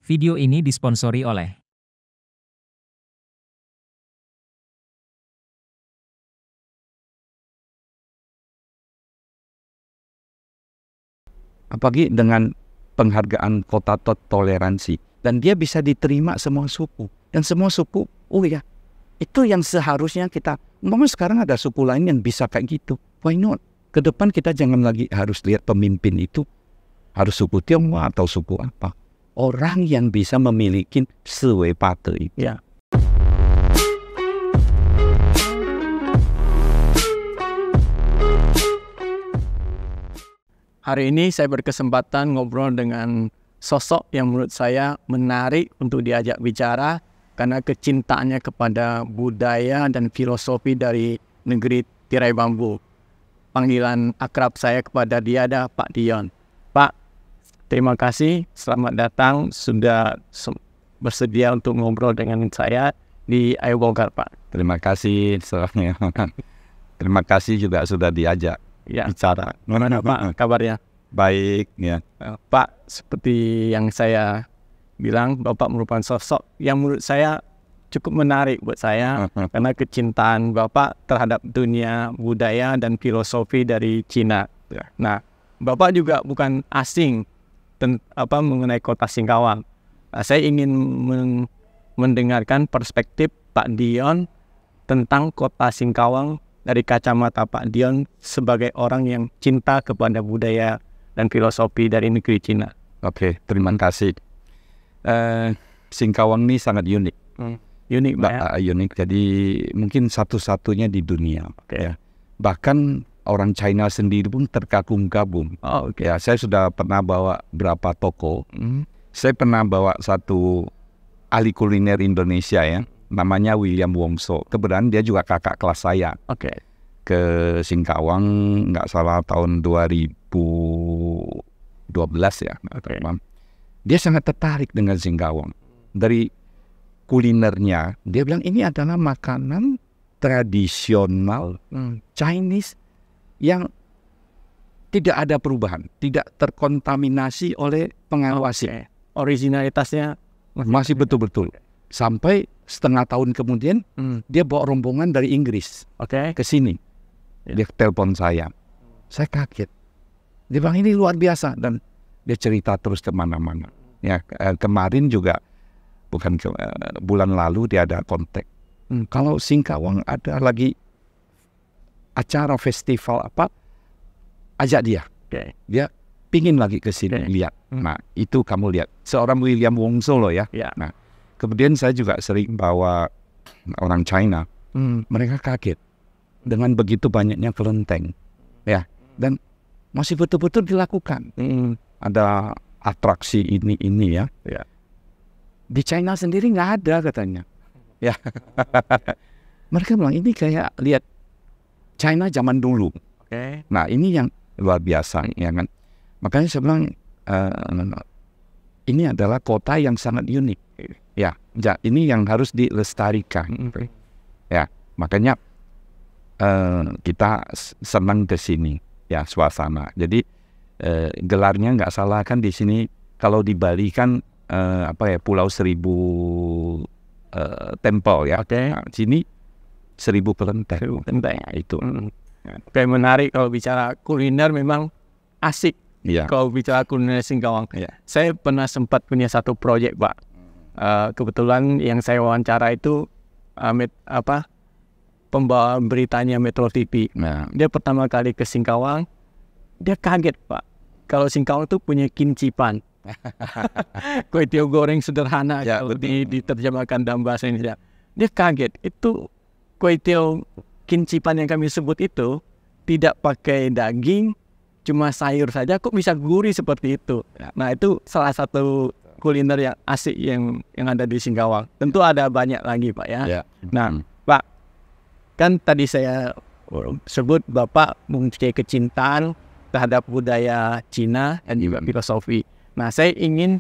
Video ini disponsori oleh apalagi dengan penghargaan kota toleransi, dan dia bisa diterima semua suku, dan semua suku, oh ya, itu yang seharusnya kita. Memang sekarang ada suku lain yang bisa kayak gitu, why not? Ke depan kita jangan lagi harus lihat pemimpin itu harus suku Tionghoa atau suku apa, orang yang bisa memiliki sewe pate itu. Ya. Hari ini saya berkesempatan ngobrol dengan sosok yang menurut saya menarik untuk diajak bicara karena kecintaannya kepada budaya dan filosofi dari negeri tirai bambu. Panggilan akrab saya kepada dia adalah Pak Dion. Pak, terima kasih, selamat datang, sudah bersedia untuk ngobrol dengan saya di Ayo Bongkar, Pak. Terima kasih, terima kasih juga sudah diajak bicara. Gimana Pak kabarnya? Baik ya. Pak, seperti yang saya bilang, Bapak merupakan sosok yang menurut saya cukup menarik buat saya karena kecintaan Bapak terhadap dunia budaya dan filosofi dari Cina. Nah, Bapak juga bukan asing mengenai kota Singkawang. Nah, saya ingin mendengarkan perspektif Pak Dion tentang kota Singkawang dari kacamata Pak Dion sebagai orang yang cinta kepada budaya dan filosofi dari negeri Cina. Oke, terima kasih. Singkawang ini sangat unik. Unik, Pak ya? Unik, jadi mungkin satu-satunya di dunia. Okay. Ya. Bahkan orang China sendiri pun terkagum-kagum. Oh, okay. Ya, saya sudah pernah bawa berapa toko. Saya pernah bawa satu ahli kuliner Indonesia ya, namanya William Wongso. Kebetulan dia juga kakak kelas saya. Oke. Ke Singkawang, nggak salah tahun 2012 ya. Okay. Dia sangat tertarik dengan Singkawang. Dari kulinernya, dia bilang ini adalah makanan tradisional Chinese yang tidak ada perubahan, tidak terkontaminasi oleh pengawal asing. Originalitasnya masih betul-betul. Sampai setengah tahun kemudian dia bawa rombongan dari Inggris ke sini. Dia telepon saya kaget. Dia bilang ini luar biasa, dan dia cerita terus kemana-mana. Ya, kemarin juga bulan lalu dia ada kontak. Kalau Singkawang ada lagi acara festival apa, ajak dia. Dia pingin lagi ke sini lihat. Nah, itu kamu lihat seorang William Wongso loh ya. Nah, kemudian saya juga sering bawa orang China. Mereka kaget dengan begitu banyaknya kelenteng, ya, dan masih betul-betul dilakukan. Ada atraksi ini ya. Di China sendiri nggak ada katanya. Ya, mereka bilang ini kayak lihat China zaman dulu. Nah, ini yang luar biasa, ya kan. Makanya saya bilang ini adalah kota yang sangat unik. Ya, ini yang harus dilestarikan. Ya, makanya kita senang ke sini, ya, suasana. Jadi gelarnya nggak salah kan di sini. Kalau di Bali kan Pulau Seribu Temple ya. Nah, sini 1000 kelenteng. Nah, itu. Kayak menarik kalau bicara kuliner, memang asik. Kalau bicara kuliner Singkawang. Saya pernah sempat punya satu proyek, Pak. Kebetulan yang saya wawancara itu pembawa beritanya Metro TV. Dia pertama kali ke Singkawang, dia kaget, Pak. Kalau Singkawang itu punya kincipan. Kue tiaw goreng sederhana kalau diterjemahkan dalam bahasa Indonesia. Dia kaget, itu kue tiaw kincipan yang kami sebut itu tidak pakai daging, cuma sayur saja, kok bisa gurih seperti itu. Nah, itu salah satu kuliner yang asik yang ada di Singkawang. Tentu ada banyak lagi, Pak ya. Nah, Pak, kan tadi saya sebut Bapak mempunyai kecintaan terhadap budaya Cina dan juga filosofi. Nah, saya ingin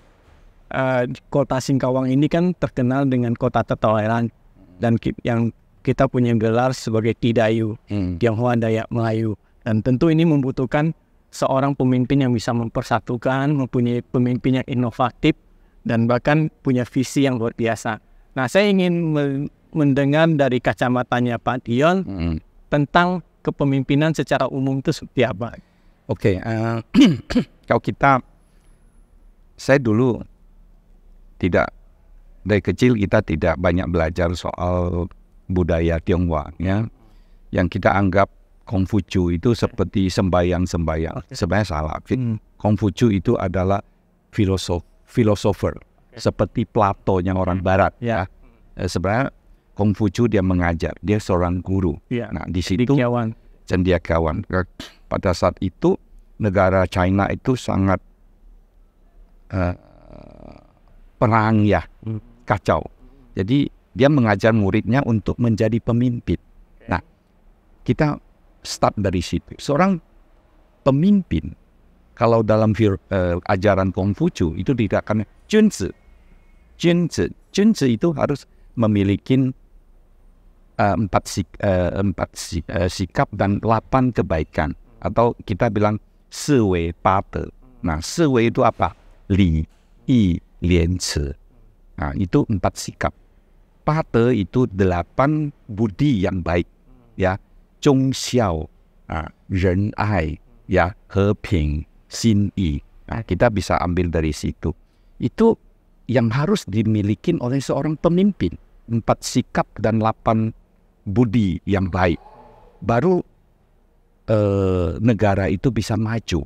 kota Singkawang ini kan terkenal dengan kota tertoleran, dan yang kita punya gelar sebagai Tidayu, Tionghoa, Dayak, Melayu. Dan tentu ini membutuhkan seorang pemimpin yang bisa mempersatukan, mempunyai pemimpin yang inovatif, dan bahkan punya visi yang luar biasa. Nah, saya ingin mendengar dari kacamatanya Pak Dion tentang kepemimpinan secara umum itu seperti apa? Oke, kalau saya dulu dari kecil kita tidak banyak belajar soal budaya Tionghoa, ya. Yang kita anggap Kongfucu itu seperti sembayang-sembayang. Sebenarnya salah. Kongfucu itu adalah filosofer, seperti Plato yang orang Barat. Ya. Sebenarnya Kongfucu dia mengajar, dia seorang guru. Nah, di situ cendekiawan. Pada saat itu negara China itu sangat perang, ya, kacau. Jadi dia mengajar muridnya untuk menjadi pemimpin. Nah, kita start dari situ. Seorang pemimpin, kalau dalam ajaran Kongfucu itu dikatakan Junzi. Junzi itu harus memiliki 4 sikap dan 8 kebaikan. Atau kita bilang 4为八德. Nah, 4为itu apa? Li, yi, lian, ce. Nah, itu 4 sikap. 八德itu 8 budi yang baik, ya. 忠孝, ren ai, ya, 和平, xin yi. Nah, kita bisa ambil dari situ. Itu yang harus dimiliki oleh seorang pemimpin. 4 sikap dan 8 budi yang baik. Baru negara itu bisa maju.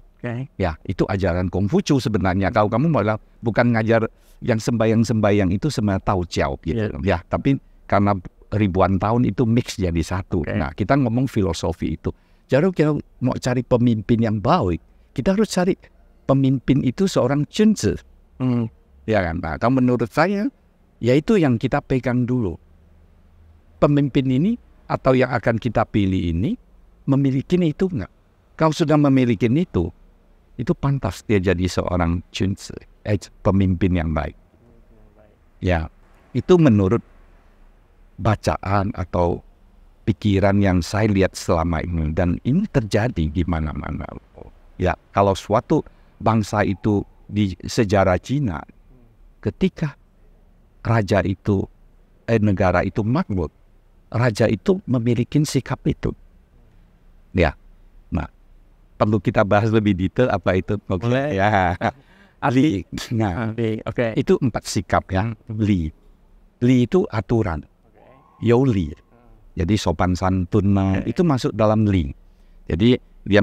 Ya, itu ajaran Kongfucu sebenarnya. Kalau kamu malah bukan ngajar yang sembayang-sembayang itu sebenarnya Taojiao gitu. Ya, tapi karena ribuan tahun itu mix jadi satu. Nah, kita ngomong filosofi itu. Jadi kita mau cari pemimpin yang baik, kita harus cari pemimpin itu seorang Junzi. Ya kan? Nah, kalau menurut saya, yaitu yang kita pegang dulu. Pemimpin ini atau yang akan kita pilih ini memiliki itu enggak? Kalau sudah memiliki itu pantas dia jadi seorang Junzi, pemimpin yang baik. Ya, itu menurut bacaan atau pikiran yang saya lihat selama ini, dan ini terjadi di mana-mana. Ya, kalau suatu bangsa itu di sejarah Cina, ketika raja itu negara itu makmur, raja itu memiliki sikap itu. Ya, nah, perlu kita bahas lebih detail apa itu? Boleh. Ya, li. Nah, itu 4 sikap yang li. Li itu aturan. Youli. Jadi sopan santun, itu masuk dalam li. Jadi dia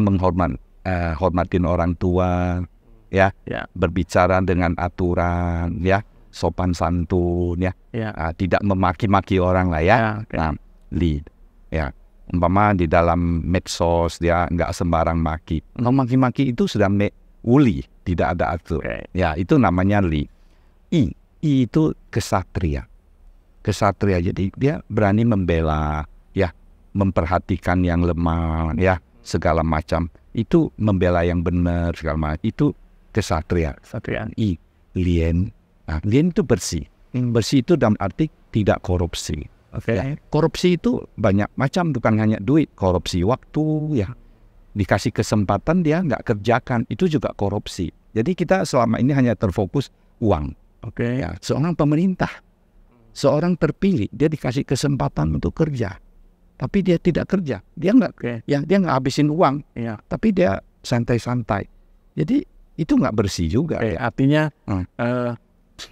hormatin orang tua, ya, berbicara dengan aturan, ya, sopan santun, ya, tidak memaki-maki orang lah, ya. Nah, li, ya. Umpama di dalam medsos dia nggak sembarang maki. Kalau maki-maki itu sudah uli, tidak ada atur. Ya, itu namanya li. I itu kesatria. Kesatria, jadi dia berani membela, ya, memperhatikan yang lemah, ya, segala macam. Itu membela yang benar, segala macam. Itu kesatria. I, lien. Nah, lien itu bersih. Bersih itu dalam arti tidak korupsi. Ya, korupsi itu banyak macam, bukan hanya duit. Korupsi waktu, ya. Dikasih kesempatan dia nggak kerjakan, itu juga korupsi. Jadi kita selama ini hanya terfokus uang. Ya, seorang pemerintah, seorang terpilih, dia dikasih kesempatan untuk kerja, tapi dia tidak kerja. Dia nggak, ya, dia nggak habisin uang, tapi dia santai-santai. Jadi itu nggak bersih juga. Artinya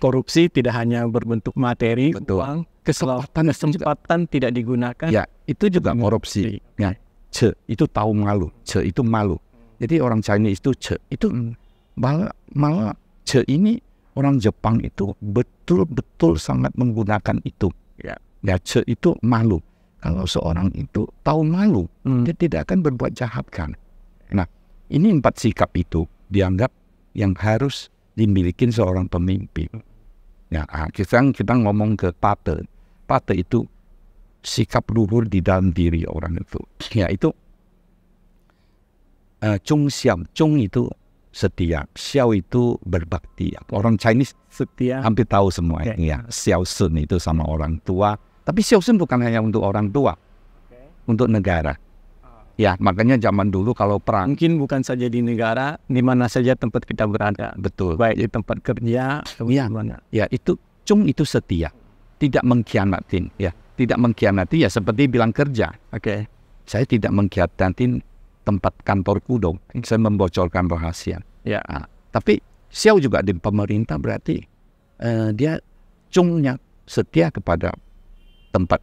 korupsi tidak hanya berbentuk materi, uang, kesempatan tidak digunakan. Ya, itu juga korupsi. Ya, ce itu tahu malu, ce itu malu. Jadi orang Chinese itu ce itu malah ce ini orang Jepang itu betul-betul sangat menggunakan itu. Ya, ce itu malu. Kalau seorang itu tahu malu, dia tidak akan berbuat jahat kan. Nah, ini 4 sikap itu dianggap yang harus dimiliki seorang pemimpin. Ya, kita ngomong ke pate. Pate itu sikap luhur di dalam diri orang itu. Ya, itu Chung xiao. Chung itu setia, xiao itu berbakti. Orang Chinese setia, hampir tahu semua. Ya, xiao sun itu sama orang tua. Tapi xiao sun bukan hanya untuk orang tua, untuk negara. Ya, makanya zaman dulu kalau perang, mungkin bukan saja di negara, di mana saja tempat kita berada. betul. Baik di tempat kerja, Ya, mana. ya itu Chung itu setia, tidak mengkhianatin. Ya, tidak mengkhianati ya seperti bilang kerja. Oke. Saya tidak mengkhianatin tempat kantorku dong. Saya membocorkan rahasia. Ya. Nah, tapi Xiao juga di pemerintah berarti dia Chungnya setia kepada tempat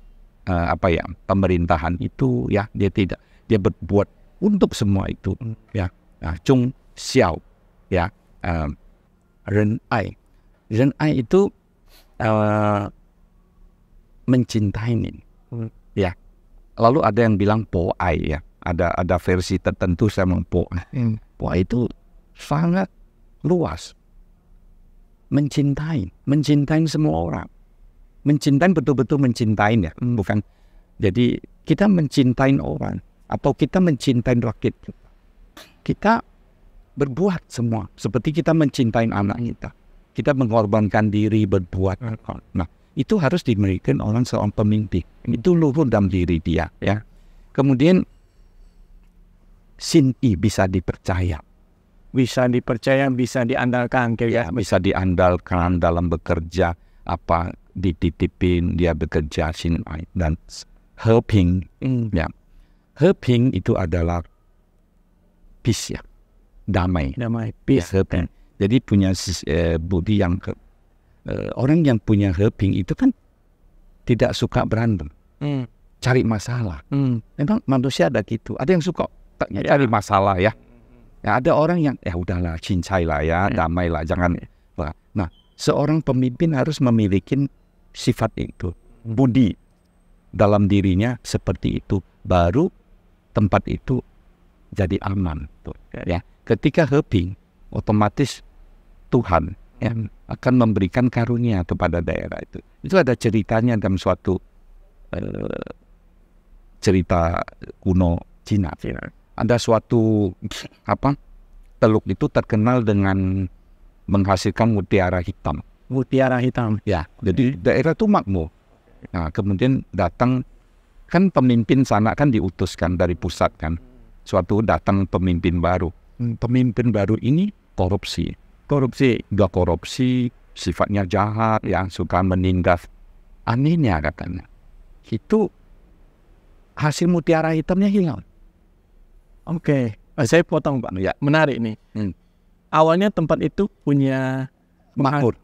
pemerintahan itu ya, dia berbuat untuk semua itu ya. Nah, Chung Xiao ya, Ren Ai itu mencintai ini ya. Lalu ada yang bilang Po Ai ya, ada versi tertentu saya mau Po Ai itu sangat luas, mencintai semua orang, mencintai betul-betul mencintai ya, bukan jadi kita mencintai orang atau kita mencintai rakyat kita berbuat semua seperti kita mencintai anak kita mengorbankan diri berbuat. Nah, itu harus dimiliki orang seorang pemimpin, itu luhur dalam diri dia ya. Kemudian Xin-i bisa dipercaya, bisa diandalkan ya, bisa diandalkan dalam bekerja, dititipin dia bekerja Xin-i. Dan He-ping ya, He-ping itu adalah peace ya, damai peace ya, He-ping. Jadi punya budi yang orang yang punya He-ping itu kan tidak suka berantem, cari masalah. Memang manusia ada gitu, ada yang suka cari masalah ya. Ya, ada orang yang udahlah cincai lah ya, damai lah, jangan. Nah, seorang pemimpin harus memiliki sifat itu, budi dalam dirinya seperti itu, baru tempat itu jadi aman tuh ya. Ketika He-ping, otomatis Tuhan ya akan memberikan karunia kepada daerah itu. Itu ada ceritanya dalam suatu cerita kuno Cina. Ada suatu teluk itu terkenal dengan menghasilkan mutiara hitam. Mutiara hitam. Ya, jadi daerah itu makmur. Nah, kemudian datang kan pemimpin sana kan diutuskan dari pusat kan. Suatu datang pemimpin baru. Pemimpin baru ini korupsi, sifatnya jahat, yang suka menindas. Anehnya katanya, itu hasil mutiara hitamnya hilang. Oke. Saya potong Pak. Ya. Menarik nih. Awalnya tempat itu punya makmur,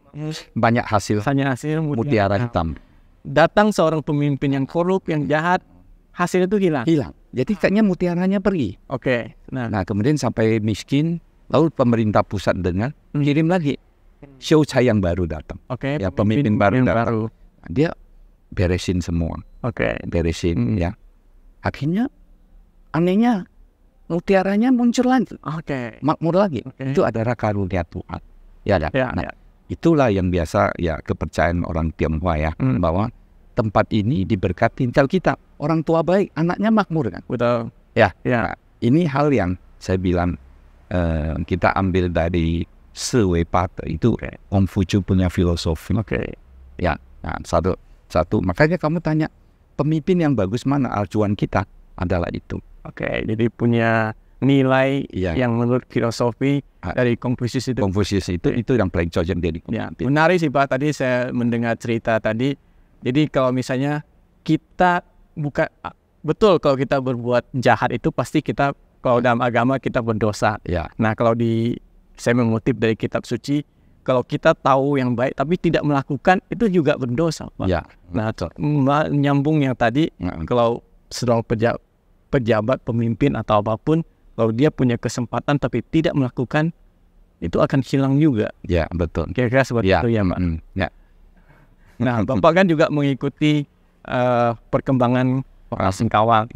banyak hasil mutiara hitam. Datang seorang pemimpin yang korup, yang jahat, hasilnya itu hilang. Jadi kayaknya mutiaranya pergi. Oke. Nah, kemudian sampai miskin, lalu pemerintah pusat dengar, kirim lagi Xiao Cai yang baru datang. Oke. Ya, pemimpin baru datang. Dia beresin semua. Beresin ya. Akhirnya anehnya mutiaranya muncul lagi. Makmur lagi. Itu adalah karunia Tuhan. Ya. Itulah yang biasa ya kepercayaan orang Tionghoa ya, bahwa tempat ini diberkati. Kalau kita orang tua baik, anaknya makmur kan. Betul. Ya. Nah, ini hal yang saya bilang kita ambil dari Siwei Pate, itu Kongfucu punya filosofi. Ya. Nah, satu. Makanya kamu tanya pemimpin yang bagus mana, acuan kita adalah itu. Jadi punya nilai yang menurut filosofi dari Konfusius itu. Itu yang paling cocok jadi. Ya, menarik sih Pak, tadi saya mendengar cerita tadi. Jadi kalau misalnya kita betul kalau kita berbuat jahat itu pasti kita, kalau dalam agama kita berdosa. Nah, kalau saya mengutip dari kitab suci, kalau kita tahu yang baik tapi tidak melakukan, itu juga berdosa Pak. Nah, nyambung yang tadi, kalau sedang pejabat, pemimpin atau apapun, kalau dia punya kesempatan tapi tidak melakukan, itu akan hilang juga. Ya, betul. Kira-kira seperti itu ya Pak. Nah, Bapak kan juga mengikuti perkembangan Singkawang.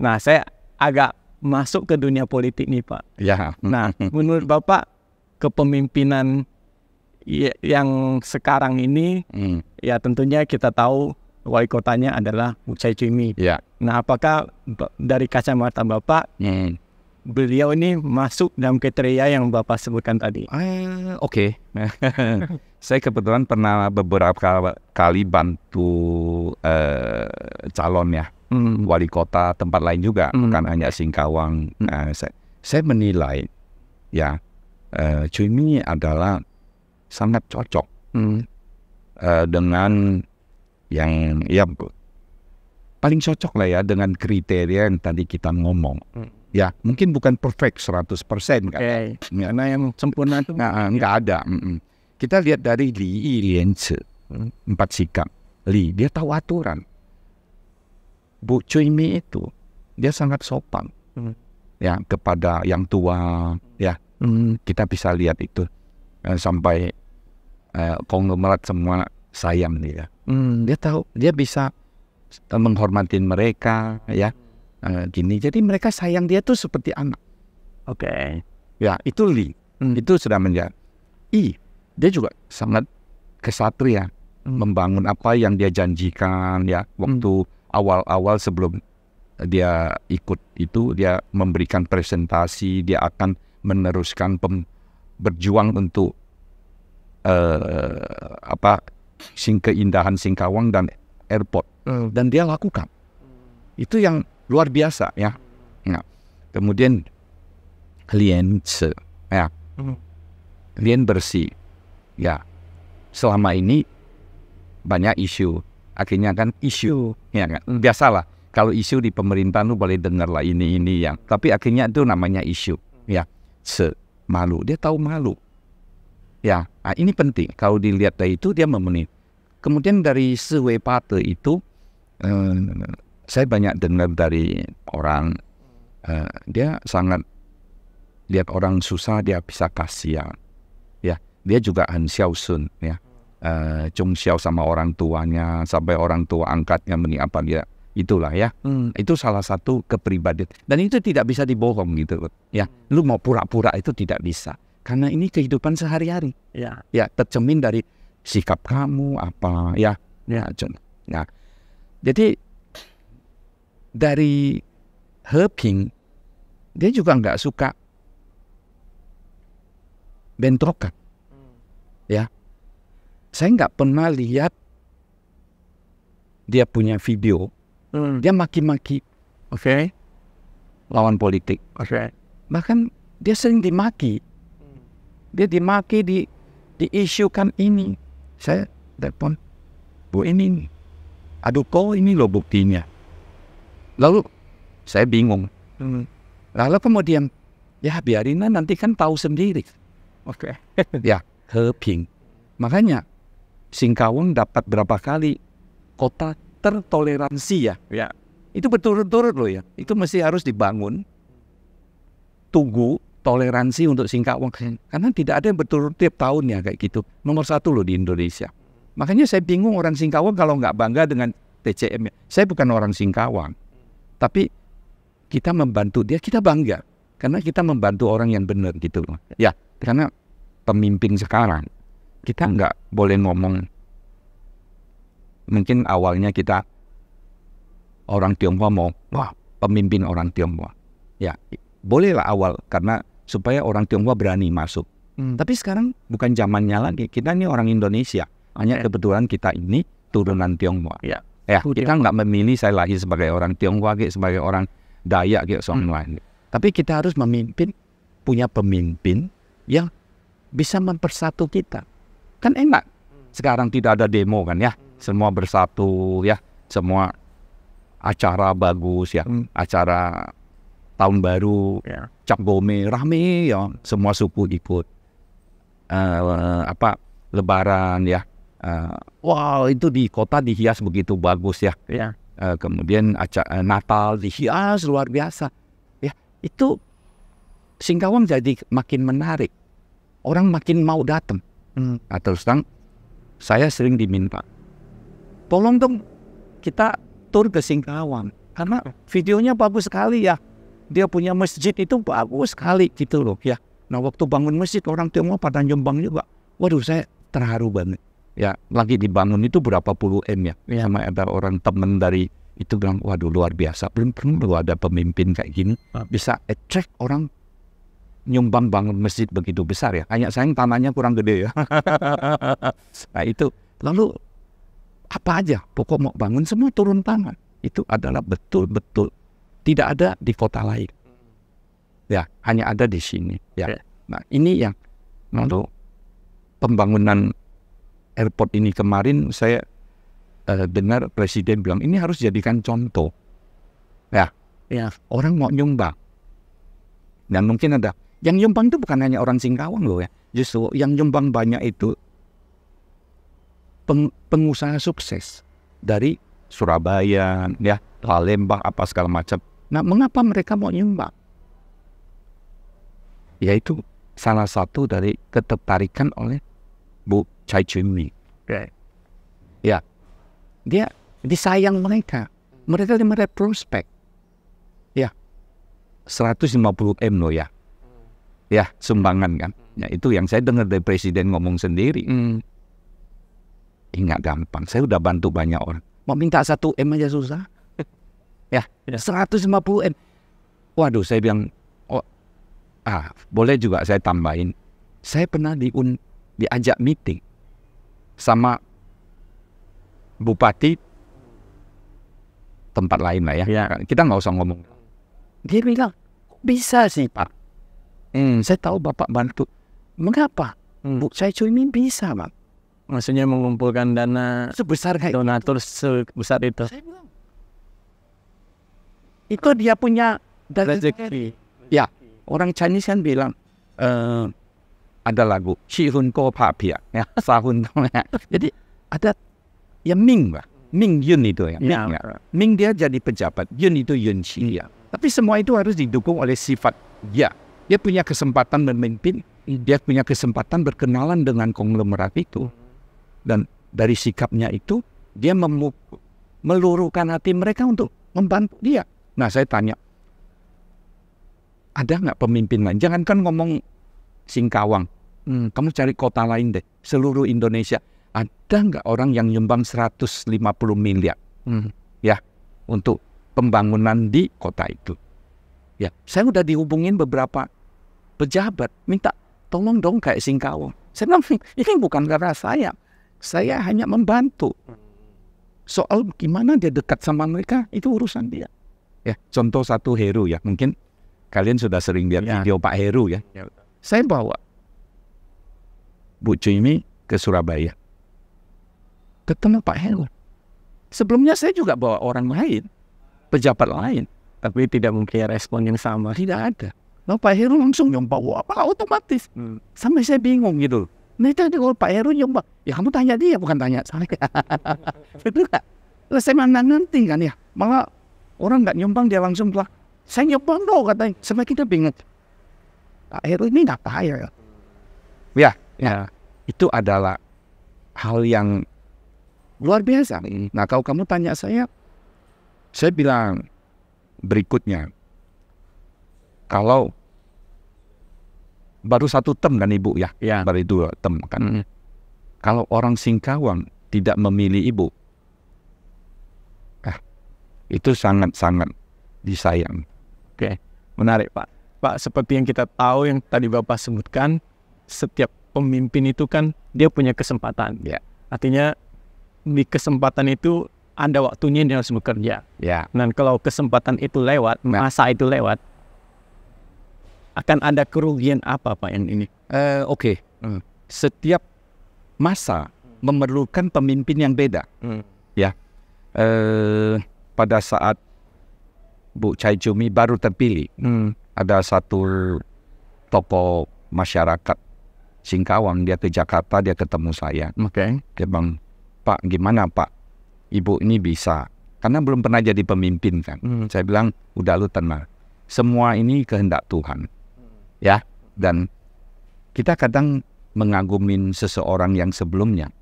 Nah, saya agak masuk ke dunia politik nih Pak. Nah, menurut Bapak kepemimpinan yang sekarang ini, ya tentunya kita tahu wali kotanya adalah Wu Cai Cui-mi. Nah, apakah dari kacamata Bapak, beliau ini masuk dalam kriteria yang Bapak sebutkan tadi? Saya kebetulan pernah beberapa kali bantu calon ya, wali kota tempat lain juga, bukan hanya Singkawang. Saya menilai ya, Cui Mi adalah sangat cocok dengan yang ya paling cocok lah ya dengan kriteria yang tadi kita ngomong. Ya, mungkin bukan perfect 100% kan. Karena yang sempurna itu nggak ada. Kita lihat dari Li Lianzi, 4 sikap. Li, dia tahu aturan. Bu Cui Mi itu, dia sangat sopan. Ya, kepada yang tua. Ya, kita bisa lihat itu. Sampai konglomerat semua sayang dia. Dia tahu, dia bisa menghormati mereka, ya. Gini, jadi mereka sayang dia tuh seperti anak. Ya, itu Li. Itu sudah menjadi. Dia juga sangat kesatria, membangun apa yang dia janjikan ya waktu awal-awal sebelum dia ikut itu, dia memberikan presentasi, dia akan meneruskan berjuang untuk keindahan Singkawang dan airport, dan dia lakukan. Itu yang luar biasa ya. Nah, kemudian Lien ya, Lien bersih. Ya, selama ini banyak isu, akhirnya kan isu, ya kan, biasalah. Kalau isu di pemerintahan lu boleh dengar lah ini yang, tapi akhirnya itu namanya isu, ya, malu, dia tahu malu, ya, nah, ini penting. Kalau dilihat dari itu dia memenuhi. Kemudian dari Wei Pate itu, saya banyak dengar dari orang, dia sangat lihat orang susah dia bisa kasihan. Dia juga Han Xiao Sun ya, Chung Xiao sama orang tuanya, sampai orang tua angkatnya apa dia, itulah ya. Itu salah satu kepribadian, dan itu tidak bisa dibohong gitu ya. Lu mau pura-pura itu tidak bisa, karena ini kehidupan sehari-hari ya, tercermin dari sikap kamu apa ya. Nah, jadi dari He Ping, dia juga nggak suka bentrokan. Ya, saya nggak pernah lihat dia punya video, dia maki-maki, lawan politik, bahkan dia sering dimaki, dia dimaki diisukan ini. Saya telepon, Bu ini, aduh kok ini loh buktinya. Lalu saya bingung, lalu kemudian ya biarin nanti kan tahu sendiri, ya. He Ping. Makanya Singkawang dapat berapa kali kota tertoleransi ya. Itu berturut-turut loh ya. Itu mesti harus dibangun. Tunggu toleransi untuk Singkawang. Karena tidak ada yang berturut tiap tahun ya kayak gitu. Nomor 1 loh di Indonesia. Makanya saya bingung orang Singkawang kalau nggak bangga dengan TCM. Saya bukan orang Singkawang. Tapi kita membantu dia, kita bangga. Karena kita membantu orang yang benar gitu loh. Ya, karena pemimpin sekarang, kita nggak boleh ngomong. Mungkin awalnya kita orang Tionghoa mau, wah pemimpin orang Tionghoa. Ya, bolehlah awal, karena supaya orang Tionghoa berani masuk. Tapi sekarang bukan zamannya lagi, kita ini orang Indonesia. Hanya kebetulan kita ini turunan Tionghoa. Ya, kita nggak memilih saya lahir sebagai orang Tionghoa, sebagai orang Dayak, orang lain. Tapi kita harus memimpin, punya pemimpin yang bisa mempersatu kita. Kan enak. Sekarang tidak ada demo kan ya. Semua bersatu ya. Semua acara bagus ya. Acara tahun baru, Cap Gome rame ya. Semua suku ikut. Lebaran ya. Wow, itu di kota dihias begitu bagus ya. Kemudian acara Natal dihias luar biasa. Ya, itu Singkawang jadi makin menarik. Orang makin mau datang. Nah, terus terang, saya sering diminta, tolong dong kita tur ke Singkawang, karena videonya bagus sekali ya. Dia punya masjid itu bagus sekali gitu loh ya. Nah, waktu bangun masjid orang Tionghoa pada nyumbang juga. Waduh, saya terharu banget. Ya, lagi dibangun itu berapa puluh M ya. Sama ada orang temen dari itu bilang, waduh luar biasa. Belum pernah ada pemimpin kayak gini bisa attract orang nyumbang bangun masjid begitu besar ya. Hanya sayang tanahnya kurang gede ya. Nah itu. Lalu apa aja, pokok mau bangun semua turun tangan. Itu adalah betul-betul tidak ada di kota lain. Ya, hanya ada di sini. Ya. Nah ini yang lalu pembangunan airport ini kemarin saya dengar presiden bilang ini harus jadikan contoh. Ya, orang mau nyumbang. Dan mungkin ada yang nyumbang itu bukan hanya orang Singkawang loh ya. Justru yang nyumbang banyak itu pengusaha sukses dari Surabaya, ya, Palembang, apa segala macam. Nah, mengapa mereka mau nyumbang? Yaitu salah satu dari ketertarikan oleh Bu Chai Chee-ming. Ya, dia disayang mereka. Mereka melihat prospek. Ya, 150 M loh ya. Ya, sumbangan kan. Ya, itu yang saya dengar dari presiden ngomong sendiri. Nggak gampang. Saya udah bantu banyak orang. Mau minta 1 M aja susah. Ya, 150 M. Waduh, saya bilang, boleh juga saya tambahin. Saya pernah diajak meeting sama bupati tempat lain lah ya. Kita nggak usah ngomong. Dia bilang, bisa sih Pak. Saya tahu Bapak bantu. Mengapa? Bu Chai Chee-ming bisa Pak. Maksudnya mengumpulkan dana sebesar kayak donatur sebesar itu. Saya bilang, itu dia punya rezeki. Ya, orang Chinese kan bilang ada lagu Shihun Ko Pa Pia, ya, Sahun. Jadi ada ya Ming, Pak. Ming Yun itu ya. Ming dia jadi pejabat, Yun itu Yun Qi ya. Tapi semua itu harus didukung oleh sifat dia. Dia punya kesempatan memimpin, dia punya kesempatan berkenalan dengan konglomerat itu. Dan dari sikapnya itu, dia meluruhkan hati mereka untuk membantu dia. Nah, saya tanya, ada nggak pemimpin lain? Jangankan ngomong Singkawang, kamu cari kota lain deh, seluruh Indonesia. Ada nggak orang yang nyumbang 150 miliar ya untuk pembangunan di kota itu? Ya, saya udah dihubungin beberapa pejabat, minta tolong dong kayak Singkawang. Saya bilang, ini bukan karena saya hanya membantu. Soal gimana dia dekat sama mereka, itu urusan dia. Ya, contoh satu Heru ya, mungkin kalian sudah sering lihat video Pak Heru ya. Saya bawa Bu Chee-ming ke Surabaya, ketemu Pak Heru. Sebelumnya saya juga bawa orang lain, pejabat lain, tapi tidak mungkin respon yang sama. Tidak ada. Nah, Pak Heru langsung nyumbang, apa otomatis. Sampai saya bingung gitu. Nah itu kalau Pak Heru nyumbang, ya kamu tanya dia, bukan tanya saya. Betul nggak? Lah saya mana nanti kan ya, malah orang nggak nyumbang dia langsung bilang, saya nyumbang loh katanya. Sampai kita bingung. Pak Heru ini nggak kaya ya. Ya, itu adalah hal yang luar biasa. Nah kalau kamu tanya saya bilang berikutnya, kalau baru 1 term kan Ibu ya, baru 2 term kan. Kalau orang Singkawang tidak memilih Ibu, itu sangat-sangat disayang. Oke, menarik Pak. Pak, seperti yang kita tahu yang tadi Bapak sebutkan, setiap pemimpin itu kan dia punya kesempatan. Ya. Artinya di kesempatan itu ada waktunya dia harus bekerja. Ya. Dan kalau kesempatan itu lewat, masa itu lewat, akan ada kerugian apa Pak yang ini? Oke. Setiap masa memerlukan pemimpin yang beda. Ya. Pada saat Bu Chai Chee-ming baru terpilih, ada satu tokoh masyarakat Singkawang, dia ke Jakarta, dia ketemu saya. Dia bilang, Pak, gimana Pak? Ibu ini bisa. Karena belum pernah jadi pemimpin kan. Saya bilang, udah lu tenang. Semua ini kehendak Tuhan. Ya, dan kita kadang mengagumin seseorang yang sebelumnya.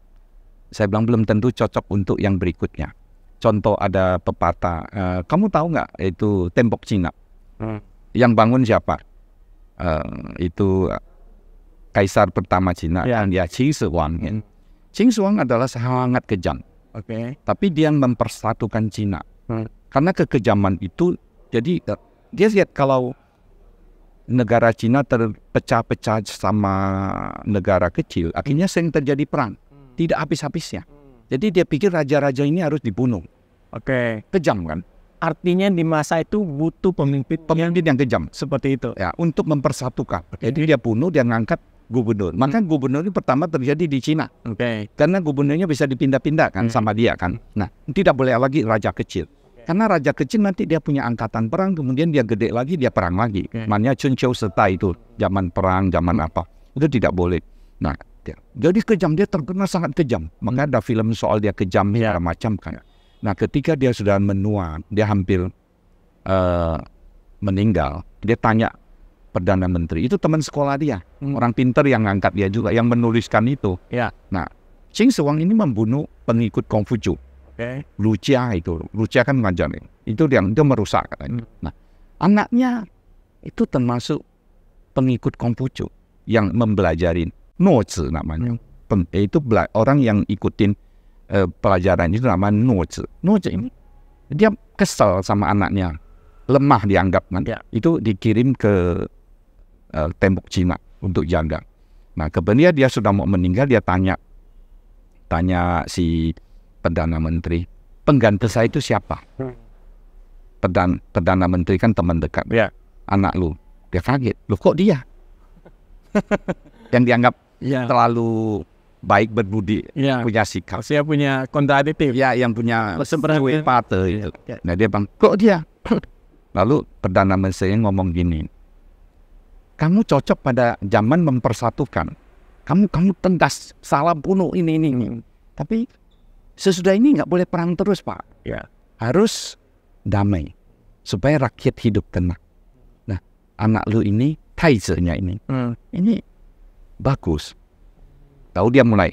Saya bilang belum tentu cocok untuk yang berikutnya. Contoh ada pepatah, kamu tahu nggak itu tembok Cina? Yang bangun siapa? Itu kaisar pertama Cina, dia Qin Shi Huang. Qin Shi Huang adalah sangat kejam. Tapi dia mempersatukan Cina. Karena kekejaman itu, jadi dia lihat kalau negara Cina terpecah-pecah sama negara kecil, akhirnya sering terjadi perang, tidak habis-habisnya. Jadi dia pikir raja-raja ini harus dibunuh. Kejam kan? Artinya di masa itu butuh pemimpin yang kejam. Seperti itu. Ya, untuk mempersatukan. Jadi dia bunuh, dia ngangkat gubernur. Maka gubernur ini pertama terjadi di Cina. Karena gubernurnya bisa dipindah-pindah kan sama dia kan. Nah, tidak boleh lagi raja kecil. Karena raja kecil nanti dia punya angkatan perang, kemudian dia gede lagi, dia perang lagi. Makanya Chun Chou Serta itu, zaman perang, zaman apa. Itu tidak boleh. Nah, jadi kejam, dia terkenal sangat kejam. Maka ada film soal dia kejam segala macam kan. Nah, ketika dia sudah menua, dia hampir meninggal, dia tanya Perdana Menteri, itu teman sekolah dia, orang pintar yang ngangkat dia juga, yang menuliskan itu. Nah, Qin Shi Huang ini membunuh pengikut Konghucu. Lu Jia kan ngajarin. Itu yang itu merusak katanya. Nah, anaknya itu termasuk pengikut Konghucu yang mempelajarin Nuozi namanya. Itu orang yang ikutin pelajaran itu namanya Nuozi. Nuozi ini dia kesel sama anaknya, lemah dianggap kan. Itu dikirim ke tembok Cina untuk jaga. Nah, kemudian dia sudah mau meninggal, dia tanya si Perdana Menteri, pengganti saya itu siapa? Perdana Menteri kan teman dekat. Anak lu. Dia kaget. Lu kok dia? Yang dianggap terlalu baik, berbudi, punya sikap. Saya punya kontradiktif. Yang punya partai itu. Nah, dia bilang, kok dia? Lalu Perdana Menteri ngomong gini, kamu cocok pada zaman mempersatukan. Kamu tegas, salah bunuh ini. Tapi sesudah ini nggak boleh perang terus, Pak. Harus damai supaya rakyat hidup tenang. Nah, anak lu ini, Taizenya ini bagus. Tahu dia mulai.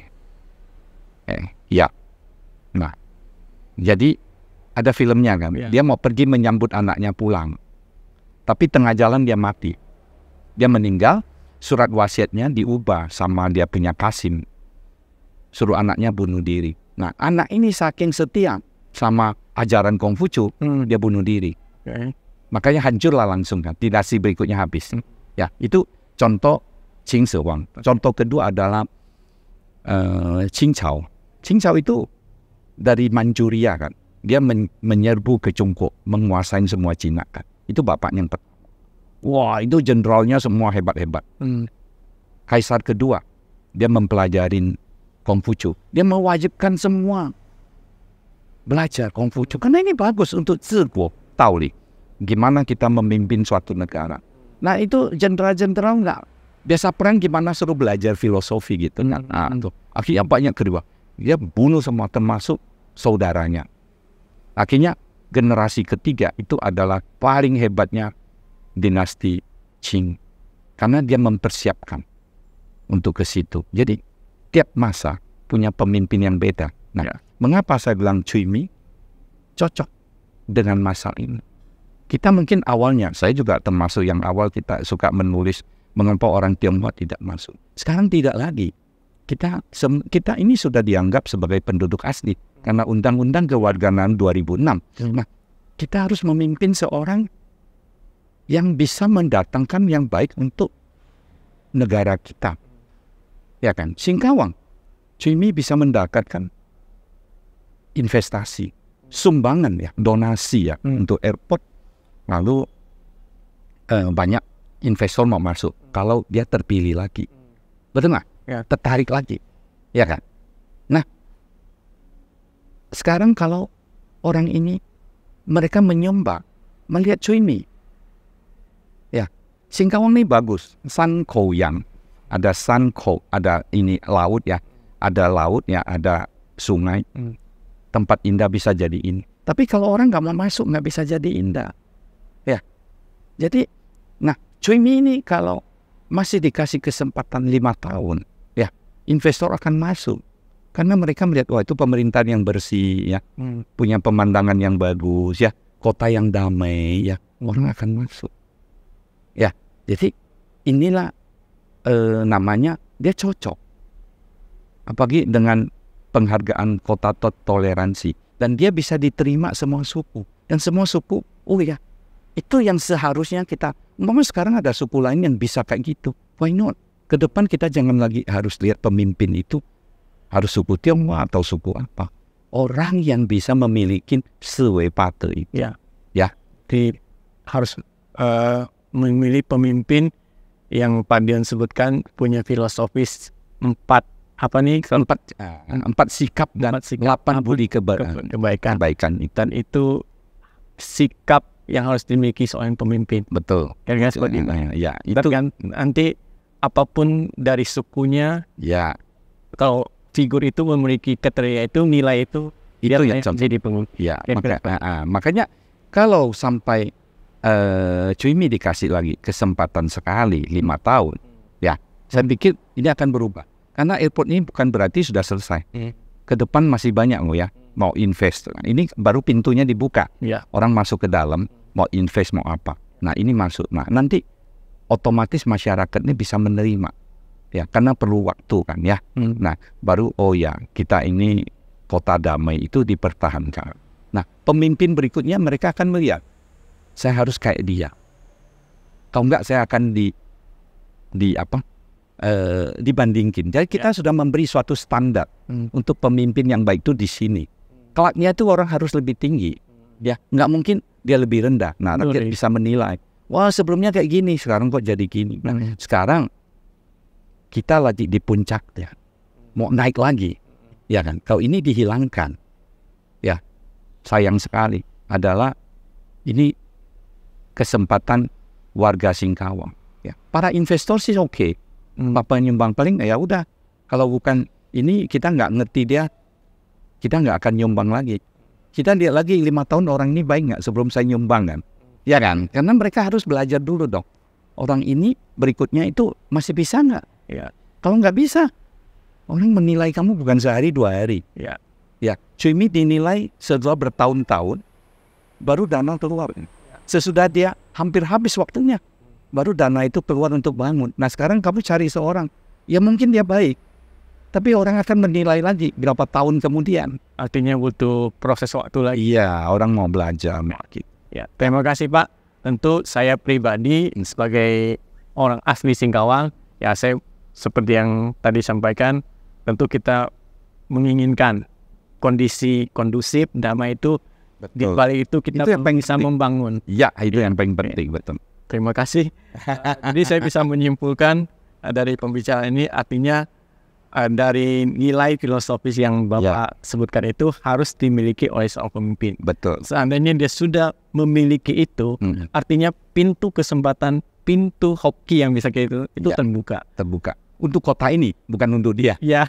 Nah, jadi ada filmnya kan. Dia mau pergi menyambut anaknya pulang, tapi tengah jalan dia mati. Dia meninggal. Surat wasiatnya diubah sama dia punya Kasim, suruh anaknya bunuh diri. Nah, anak ini saking setia sama ajaran Konghucu, dia bunuh diri. Makanya hancurlah langsung kan, dinasti berikutnya habis. Itu contoh Qin Shi Huang. Contoh kedua adalah Qin Cao. Qin Cao itu dari Manchuria kan. Dia menyerbu ke Cungkuk, menguasai semua Cina kan. Itu bapaknya yang pertama. Wah, itu jenderalnya semua hebat-hebat. Kaisar kedua, dia mempelajarin Konghucu. Dia mewajibkan semua belajar Konghucu. Karena ini bagus untuk ziguo, tahu nih. Gimana kita memimpin suatu negara. Nah, itu jenderal-jenderal enggak. Biasa perang gimana suruh belajar filosofi gitu. Nah, tuh. Akhirnya banyak kedua. Dia bunuh semua termasuk saudaranya. Akhirnya generasi ketiga itu adalah paling hebatnya dinasti Qing. Karena dia mempersiapkan untuk ke situ. Jadi tiap masa punya pemimpin yang beda. Nah, mengapa saya bilang Cui Mi cocok dengan masa ini? Kita mungkin awalnya, saya juga termasuk yang awal kita suka menulis mengapa orang Tionghoa tidak masuk. Sekarang tidak lagi. Kita ini sudah dianggap sebagai penduduk asli karena Undang-Undang Kewarganegaraan 2006. Nah, kita harus memimpin seorang yang bisa mendatangkan yang baik untuk negara kita. Ya kan? Singkawang, Cui Mi bisa mendapatkan investasi, sumbangan ya, donasi ya untuk airport. Lalu banyak investor mau masuk kalau dia terpilih lagi. Betul nggak? Tertarik lagi. Ya kan? Nah, sekarang kalau orang ini mereka menyembah melihat Cui Mi. Singkawang ini bagus. San Kou Yang, ada San Kou, ada ini laut ya, ada laut ya, ada sungai. Tempat indah bisa jadi ini. Tapi kalau orang nggak mau masuk nggak bisa jadi indah. Ya, jadi, nah Cui Mi ini kalau masih dikasih kesempatan 5 tahun, ya investor akan masuk. Karena mereka melihat wah itu pemerintahan yang bersih ya, punya pemandangan yang bagus ya, kota yang damai ya, orang akan masuk. Ya, jadi inilah namanya dia cocok. Apalagi dengan penghargaan kota toleransi dan dia bisa diterima semua suku dan semua suku, oh ya Itu yang seharusnya kita, memang sekarang ada suku lain yang bisa kayak gitu. Why not? Ke depan kita jangan lagi harus lihat pemimpin itu harus suku Tionghoa atau suku apa. Orang yang bisa memiliki sewe pate itu. Ya. Ya. Harus memilih pemimpin yang Pak Dion sebutkan punya filosofis 4 sikap dan 8 budi kebaikan. Dan itu sikap yang harus dimiliki seorang pemimpin. Betul. Kira-kira seperti itu. Ya, itu kan nanti apapun dari sukunya, ya, kalau figur itu memiliki kriteria itu, nilai itu yang jadi pemimpin. Ya, makanya kalau sampai Cui Mi dikasih lagi kesempatan sekali 5 tahun, ya, saya pikir ini akan berubah. Karena airport ini bukan berarti sudah selesai. Ke depan masih banyak mau invest. Ini baru pintunya dibuka. Ya. Orang masuk ke dalam, mau invest, mau apa. Nah, ini masuk. Nah, nanti otomatis masyarakat ini bisa menerima. Ya, karena perlu waktu kan ya. Nah, baru kita ini kota damai itu dipertahankan. Nah, pemimpin berikutnya mereka akan melihat, saya harus kayak dia. Kalau enggak saya akan dibandingkan. Jadi kita sudah memberi suatu standar untuk pemimpin yang baik itu di sini. Kelaknya itu orang harus lebih tinggi. Ya, nggak mungkin dia lebih rendah. Nah, rakyat bisa menilai. Wah, sebelumnya kayak gini, sekarang kok jadi gini. Nah, sekarang kita lagi di puncaknya. Mau naik lagi. Ya kan? Kalau ini dihilangkan. Ya, sayang sekali. Adalah ini kesempatan warga Singkawang. Ya, para investor sih oke. Apa nyumbang paling ya udah. Kalau bukan ini kita nggak ngerti dia, kita nggak akan nyumbang lagi. Kita lihat lagi 5 tahun orang ini baik nggak sebelum saya nyumbang kan? Ya kan? Karena mereka harus belajar dulu dong. Orang ini berikutnya itu masih bisa nggak? Ya. Kalau nggak bisa, orang menilai kamu bukan sehari 2 hari. Ya. Ya. Cui Mi dinilai setelah bertahun-tahun, baru dana keluar. Sesudah dia hampir habis waktunya, baru dana itu keluar untuk bangun. Nah, sekarang kamu cari seorang, ya mungkin dia baik, tapi orang akan menilai lagi berapa tahun kemudian. Artinya butuh proses waktu lagi. Iya, orang mau belajar. Ya, terima kasih Pak. Tentu saya pribadi sebagai orang asli Singkawang, ya saya seperti yang tadi sampaikan, tentu kita menginginkan kondisi kondusif, damai itu. Betul. Di balik itu kita itu bisa membangun. Ya, itu yang paling penting, betul. Terima kasih. Jadi saya bisa menyimpulkan dari pembicaraan ini, artinya dari nilai filosofis yang Bapak sebutkan itu harus dimiliki oleh seorang pemimpin. Betul. Seandainya dia sudah memiliki itu, artinya pintu kesempatan, pintu hoki yang bisa itu terbuka. Terbuka. Untuk kota ini, bukan untuk dia. Ya.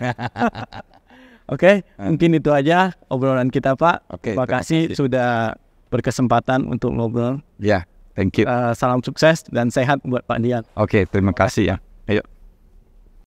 Oke, mungkin itu aja obrolan kita Pak. Terima kasih sudah berkesempatan untuk ngobrol. Ya, thank you. Salam sukses dan sehat buat Pak Dian. Oke, terima kasih ya.